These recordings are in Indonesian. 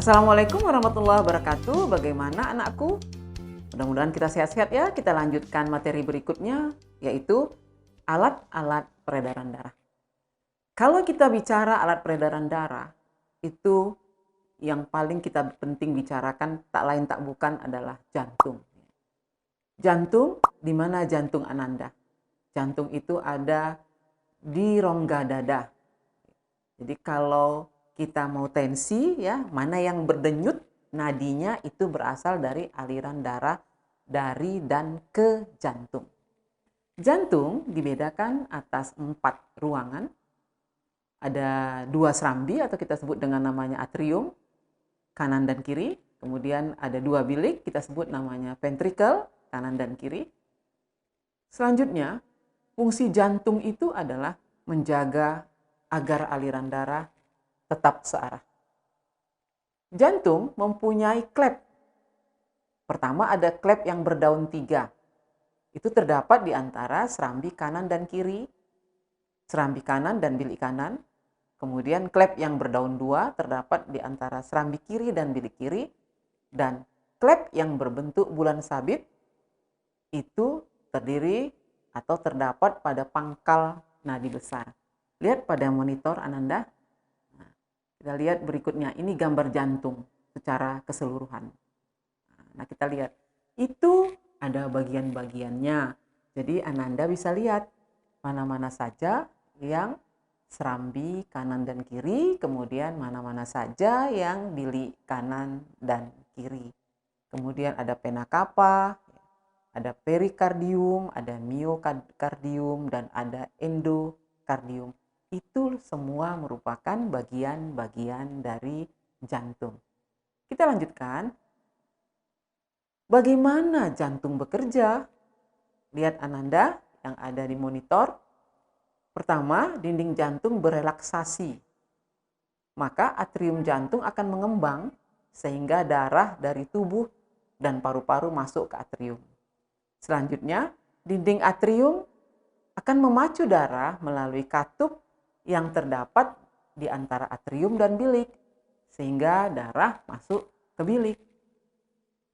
Assalamualaikum warahmatullahi wabarakatuh. Bagaimana anakku? Mudah-mudahan kita sehat-sehat ya. Kita lanjutkan materi berikutnya, yaitu alat-alat peredaran darah. Kalau kita bicara alat peredaran darah, itu yang paling kita penting bicarakan tak lain tak bukan adalah jantung. Jantung, di mana jantung Ananda? Jantung itu ada di rongga dada. Jadi kalau kita mau tensi ya, mana yang berdenyut, nadinya itu berasal dari aliran darah dari dan ke jantung. Jantung dibedakan atas 4 ruangan. Ada 2 serambi atau kita sebut dengan namanya atrium, kanan dan kiri. Kemudian ada 2 bilik, kita sebut namanya ventricle, kanan dan kiri. Selanjutnya, fungsi jantung itu adalah menjaga agar aliran darah tetap searah. Jantung mempunyai klep. Pertama ada klep yang berdaun 3. Itu terdapat di antara serambi kanan dan kiri, serambi kanan dan bilik kanan. Kemudian klep yang berdaun 2 terdapat di antara serambi kiri dan bilik kiri. Dan klep yang berbentuk bulan sabit itu terdiri atau terdapat pada pangkal nadi besar. Lihat pada monitor Ananda. Nah, kita lihat berikutnya, ini gambar jantung secara keseluruhan. Nah, kita lihat, itu ada bagian-bagiannya. Jadi Ananda bisa lihat mana-mana saja yang serambi kanan dan kiri, kemudian mana-mana saja yang bilik kanan dan kiri. Kemudian ada vena cava, ada perikardium, ada miokardium, dan ada endokardium. Itu semua merupakan bagian-bagian dari jantung. Kita lanjutkan. Bagaimana jantung bekerja? Lihat Ananda yang ada di monitor. Pertama, dinding jantung berelaksasi. Maka atrium jantung akan mengembang sehingga darah dari tubuh dan paru-paru masuk ke atrium. Selanjutnya, dinding atrium akan memacu darah melalui katup yang terdapat di antara atrium dan bilik, sehingga darah masuk ke bilik.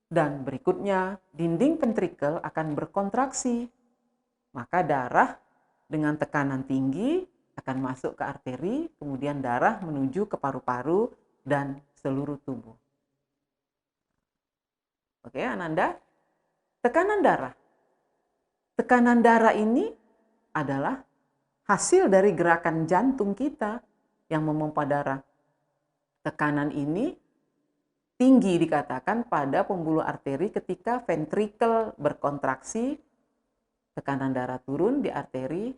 Dan berikutnya, dinding ventrikel akan berkontraksi. Maka darah dengan tekanan tinggi akan masuk ke arteri, kemudian darah menuju ke paru-paru dan seluruh tubuh. Oke, Ananda. Tekanan darah. Tekanan darah ini adalah hasil dari gerakan jantung kita yang memompa darah. Tekanan ini tinggi dikatakan pada pembuluh arteri ketika ventrikel berkontraksi, tekanan darah turun di arteri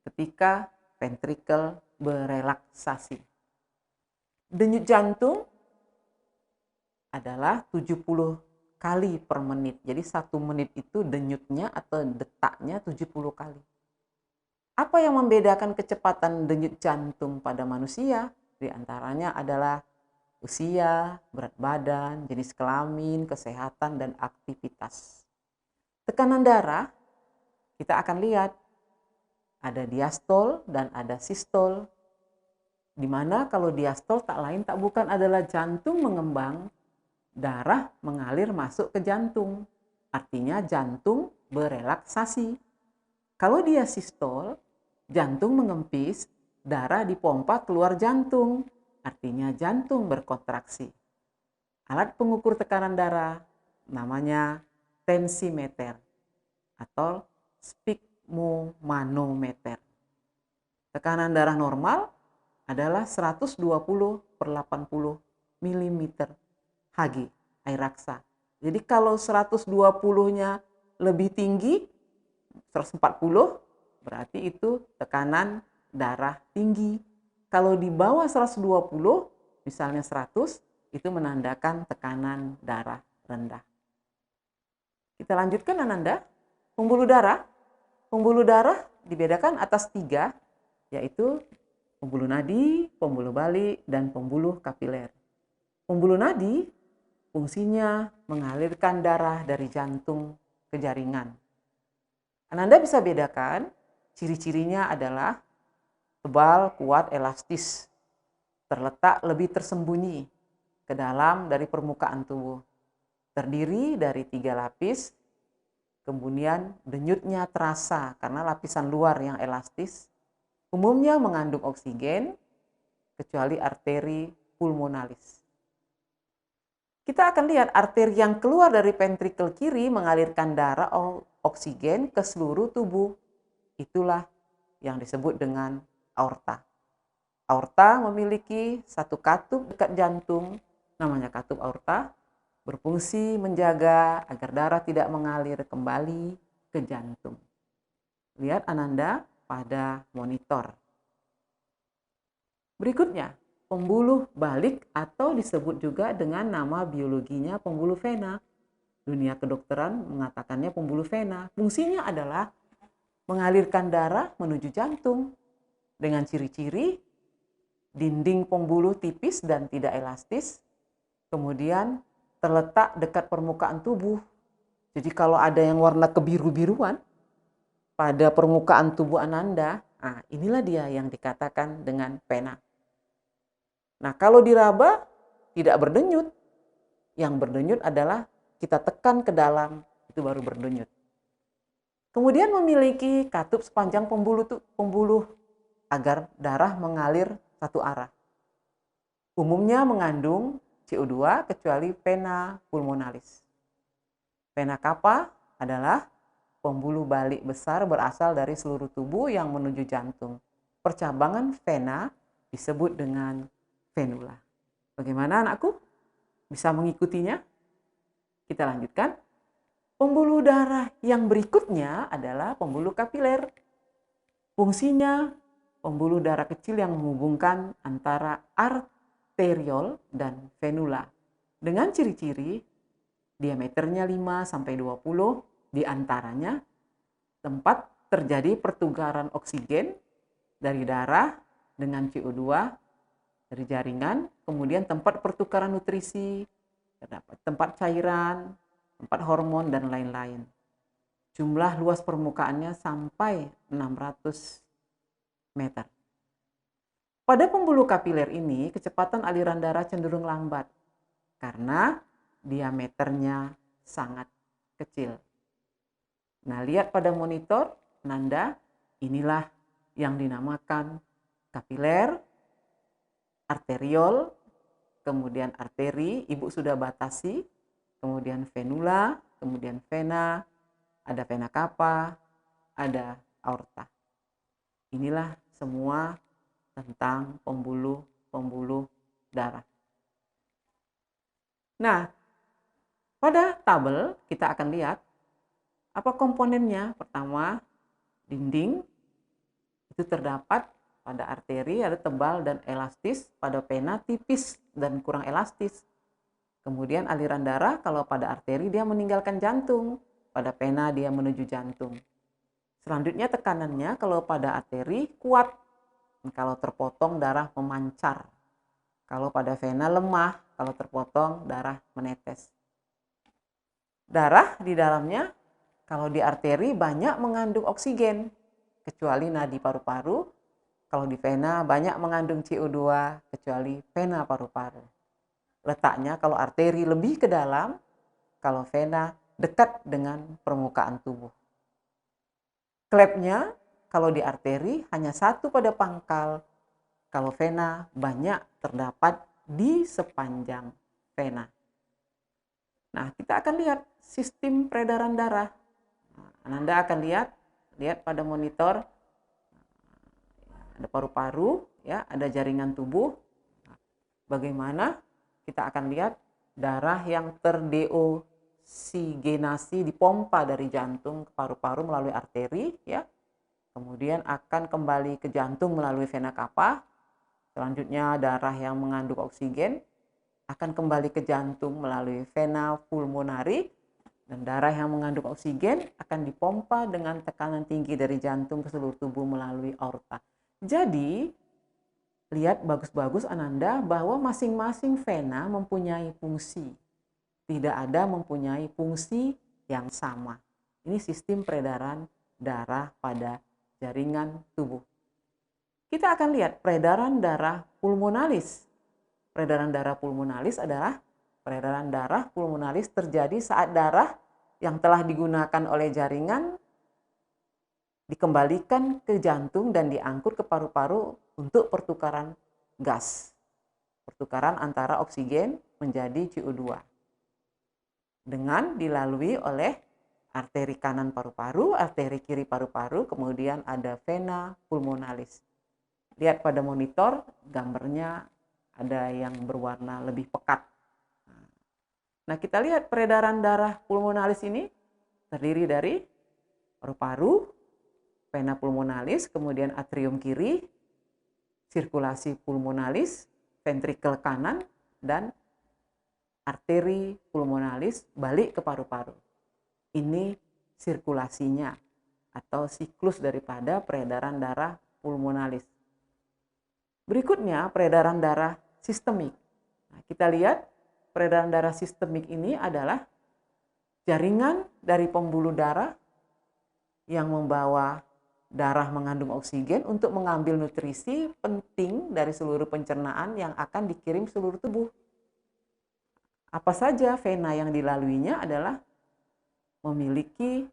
ketika ventrikel berelaksasi. Denyut jantung adalah 70 kali per menit. Jadi 1 menit itu denyutnya atau detaknya 70 kali. Apa yang membedakan kecepatan denyut jantung pada manusia? Di antaranya adalah usia, berat badan, jenis kelamin, kesehatan, dan aktivitas. Tekanan darah, kita akan lihat ada diastol dan ada sistol. Di mana kalau diastol tak lain tak bukan adalah jantung mengembang, darah mengalir masuk ke jantung. Artinya jantung berelaksasi. Kalau dia sistol, jantung mengempis, darah dipompa keluar jantung. Artinya jantung berkontraksi. Alat pengukur tekanan darah namanya tensimeter atau sphygmomanometer. Tekanan darah normal adalah 120/80 mm Hg, air raksa. Jadi kalau 120-nya lebih tinggi, 140, berarti itu tekanan darah tinggi. Kalau di bawah 120, misalnya 100, itu menandakan tekanan darah rendah. Kita lanjutkan Ananda. Pembuluh darah. Pembuluh darah dibedakan atas 3, yaitu pembuluh nadi, pembuluh balik, dan pembuluh kapiler. Pembuluh nadi fungsinya mengalirkan darah dari jantung ke jaringan. Ananda bisa bedakan, ciri-cirinya adalah tebal, kuat, elastis, terletak lebih tersembunyi. ke dalam dari permukaan tubuh. Terdiri dari 3 lapis, kemudian denyutnya terasa karena lapisan luar yang elastis, umumnya mengandung oksigen, kecuali arteri pulmonalis. Kita akan lihat arteri yang keluar dari ventrikel kiri mengalirkan darah oksigen ke seluruh tubuh. Itulah yang disebut dengan aorta. Aorta memiliki satu katup dekat jantung, namanya katup aorta, berfungsi menjaga agar darah tidak mengalir kembali ke jantung. Lihat Ananda pada monitor. Berikutnya, pembuluh balik atau disebut juga dengan nama biologinya pembuluh vena. Dunia kedokteran mengatakannya pembuluh vena. Fungsinya adalah mengalirkan darah menuju jantung dengan ciri-ciri dinding pembuluh tipis dan tidak elastis, kemudian terletak dekat permukaan tubuh. Jadi kalau ada yang warna kebiru-biruan pada permukaan tubuh Ananda, inilah dia yang dikatakan dengan vena. Nah, kalau diraba tidak berdenyut. Yang berdenyut adalah kita tekan ke dalam, itu baru berdenyut. Kemudian memiliki katup sepanjang pembuluh agar darah mengalir satu arah. Umumnya mengandung CO2 kecuali vena pulmonalis. Vena cava adalah pembuluh balik besar berasal dari seluruh tubuh yang menuju jantung. Percabangan vena disebut dengan venula. Bagaimana anakku? Bisa mengikutinya? Kita lanjutkan. Pembuluh darah yang berikutnya adalah pembuluh kapiler. Fungsinya pembuluh darah kecil yang menghubungkan antara arteriol dan venula. Dengan ciri-ciri diameternya 5-20, diantaranya tempat terjadi pertukaran oksigen dari darah dengan CO2 dari jaringan, kemudian tempat pertukaran nutrisi, terdapat tempat cairan, tempat hormon, dan lain-lain. Jumlah luas permukaannya sampai 600 meter. Pada pembuluh kapiler ini, kecepatan aliran darah cenderung lambat karena diameternya sangat kecil. Nah, lihat pada monitor, Nanda, inilah yang dinamakan kapiler, arteriol, kemudian arteri, ibu sudah batasi, kemudian venula, kemudian vena, ada vena cava, ada aorta. Inilah semua tentang pembuluh darah. Nah, pada tabel kita akan lihat apa komponennya. Pertama, dinding itu terdapat pada arteri ada tebal dan elastis, pada vena tipis dan kurang elastis. Kemudian aliran darah kalau pada arteri dia meninggalkan jantung, pada vena dia menuju jantung. Selanjutnya tekanannya kalau pada arteri kuat, kalau terpotong darah memancar. Kalau pada vena lemah, kalau terpotong darah menetes. Darah di dalamnya kalau di arteri banyak mengandung oksigen, kecuali nadi paru-paru. Kalau di vena banyak mengandung CO2, kecuali vena paru-paru. Letaknya kalau arteri lebih ke dalam, kalau vena dekat dengan permukaan tubuh. Klepnya kalau di arteri hanya satu pada pangkal, kalau vena banyak terdapat di sepanjang vena. Nah, kita akan lihat sistem peredaran darah. Anda akan lihat pada monitor, ada paru-paru, ya, ada jaringan tubuh. Bagaimana kita akan lihat darah yang terdeoksigenasi dipompa dari jantung ke paru-paru melalui arteri, ya. Kemudian akan kembali ke jantung melalui vena cava. Selanjutnya darah yang mengandung oksigen akan kembali ke jantung melalui vena pulmonari, dan darah yang mengandung oksigen akan dipompa dengan tekanan tinggi dari jantung ke seluruh tubuh melalui aorta. Jadi, lihat bagus-bagus Ananda bahwa masing-masing vena mempunyai fungsi. Tidak ada mempunyai fungsi yang sama. Ini sistem peredaran darah pada jaringan tubuh. Kita akan lihat peredaran darah pulmonalis. peredaran darah pulmonalis adalah peredaran darah pulmonalis terjadi saat darah yang telah digunakan oleh jaringan dikembalikan ke jantung dan diangkut ke paru-paru untuk pertukaran gas. Pertukaran antara oksigen menjadi CO2. Dengan dilalui oleh arteri kanan paru-paru, arteri kiri paru-paru, kemudian ada vena pulmonalis. Lihat pada monitor, gambarnya ada yang berwarna lebih pekat. Nah, kita lihat peredaran darah pulmonalis ini terdiri dari paru-paru, vena pulmonalis, kemudian atrium kiri, sirkulasi pulmonalis, ventrikel kanan, dan arteri pulmonalis balik ke paru-paru. Ini sirkulasinya atau siklus daripada peredaran darah pulmonalis. Berikutnya peredaran darah sistemik. Nah, kita lihat peredaran darah sistemik ini adalah jaringan dari pembuluh darah yang membawa darah mengandung oksigen untuk mengambil nutrisi penting dari seluruh pencernaan yang akan dikirim seluruh tubuh. Apa saja vena yang dilaluinya adalah memiliki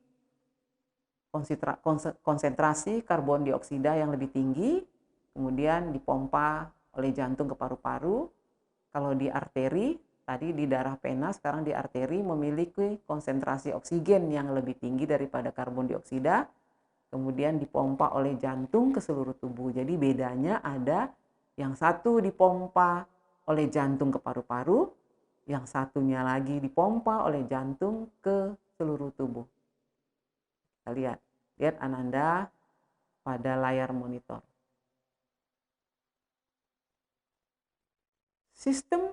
konsentrasi karbon dioksida yang lebih tinggi, kemudian dipompa oleh jantung ke paru-paru. Kalau di arteri, tadi di darah vena, sekarang di arteri memiliki konsentrasi oksigen yang lebih tinggi daripada karbon dioksida, kemudian dipompa oleh jantung ke seluruh tubuh. Jadi bedanya ada yang satu dipompa oleh jantung ke paru-paru, yang satunya lagi dipompa oleh jantung ke seluruh tubuh. Kita lihat Ananda pada layar monitor. Sistem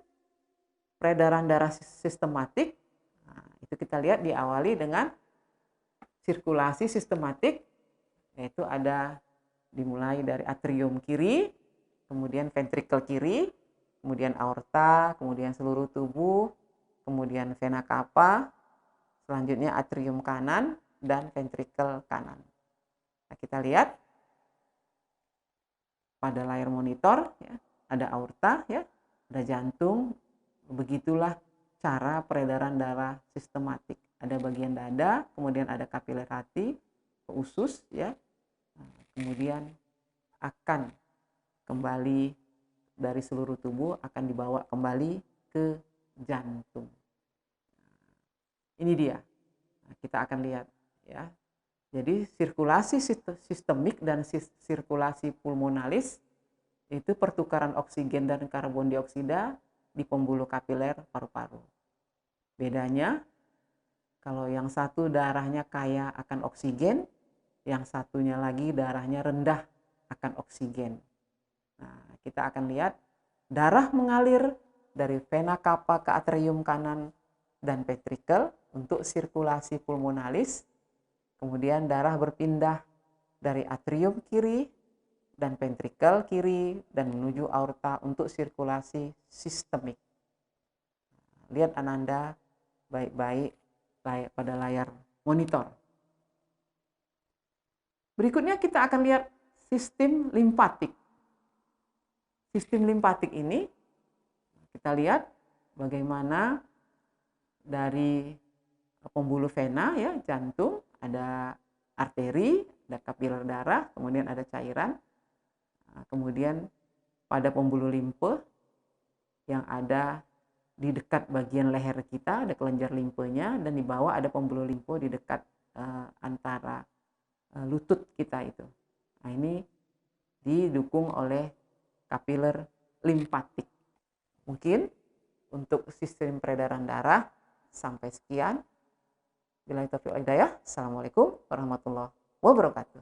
peredaran darah sistematik, nah, itu kita lihat diawali dengan sirkulasi sistematik, yaitu ada dimulai dari atrium kiri, kemudian ventrikel kiri, kemudian aorta, kemudian seluruh tubuh, kemudian vena cava, selanjutnya atrium kanan dan ventrikel kanan. Nah, kita lihat pada layar monitor, ya, ada aorta, ya, ada jantung. Begitulah cara peredaran darah sistematik. Ada bagian dada, kemudian ada kapiler hati, usus, ya. Kemudian akan kembali dari seluruh tubuh, akan dibawa kembali ke jantung. Ini dia. Nah, kita akan lihat, ya. Jadi sirkulasi sistemik dan sirkulasi pulmonalis itu pertukaran oksigen dan karbon dioksida di pembuluh kapiler paru-paru. Bedanya, kalau yang satu darahnya kaya akan oksigen, yang satunya lagi darahnya rendah akan oksigen. Nah, kita akan lihat darah mengalir dari vena cava ke atrium kanan dan ventrikel untuk sirkulasi pulmonalis. Kemudian darah berpindah dari atrium kiri dan ventrikel kiri dan menuju aorta untuk sirkulasi sistemik. Lihat Ananda baik-baik pada layar monitor. Berikutnya kita akan lihat sistem limpatik. Sistem limpatik ini kita lihat bagaimana dari pembuluh vena, ya, jantung, ada arteri, ada kapiler darah, kemudian ada cairan. Kemudian pada pembuluh limfe yang ada di dekat bagian leher kita, ada kelenjar limfenya, dan di bawah ada pembuluh limfe di dekat antara lutut kita itu. Nah, ini didukung oleh kapiler limpatik. Mungkin untuk sistem peredaran darah sampai sekian. Billahi taufiq wal hidayah. Assalamualaikum warahmatullahi wabarakatuh.